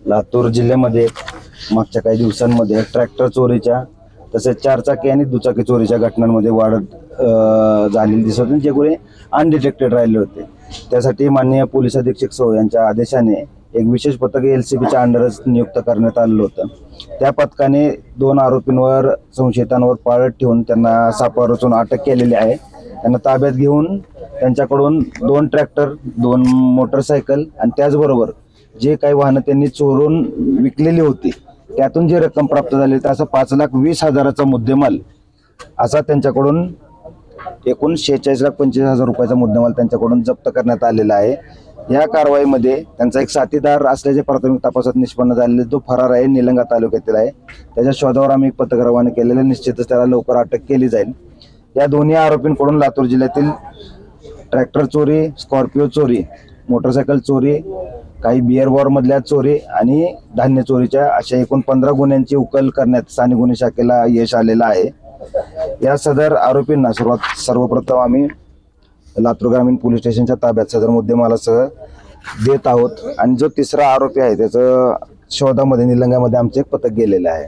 लातूर जिल्ह्यामध्ये मागच्या काही दिवसांमध्ये ट्रॅक्टर चोरीच्या तसेच चारचाकी आणि दुचाकी चोरीच्या घटनांमध्ये झालेली दिसत होती, जे गुन्हे अनडिटेक्टेड राहिले होते। त्यासाठी माननीय पोलीस अधीक्षक सो यांच्या आदेशाने एक विशेष पथक LCBच्या अंडरच नियुक्त करण्यात आलेलं होतं। त्या पथकाने 2 आरोपींवर संशयितांवर पाळत ठेवून त्यांना सापळा रचून अटक केलेली आहे। त्यांना ताब्यात घेऊन त्यांच्याकडून 2 ट्रॅक्टर, 2 मोटरसायकल आणि त्याचबरोबर जे काही वाहनं त्यांनी चोरून विकलेली होती त्यातून जी रक्कम प्राप्त झाली तर असं 5,20,000चा मुद्देमाल असा त्यांच्याकडून एकूण 46,25,000 रुपयाचा मुद्देमाल त्यांच्याकडून जप्त करण्यात आलेला आहे। या कारवाईमध्ये त्यांचा एक साथीदार असल्याचे प्राथमिक तपासात निष्पन्न झालेले जो फरार आहे, निलंगा तालुक्यातील आहे। त्याच्या शोधावर आम्ही एक पथक रवाना केलेले, निश्चितच त्याला लवकर अटक केली जाईल। या दोन्ही आरोपींकडून लातूर जिल्ह्यातील ट्रॅक्टर चोरी, स्कॉर्पिओ चोरी, मोटरसायकल चोरी, काही बिअर बार मधल्या चोरी आणि धान्य चोरीच्या अशा एकूण 15 गुन्ह्यांची उकल करण्यात स्थानिक गुन्हे शाखेला यश आलेलं आहे। या सदर आरोपींना सर्वप्रथम आम्ही लातूर ग्रामीण पोलीस स्टेशनच्या ताब्यात सदर मुद्देमालासह देत आहोत आणि जो तिसरा आरोपी आहे त्याचं शोधामध्ये निलंग्यामध्ये आमचे एक पथक गेलेलं आहे।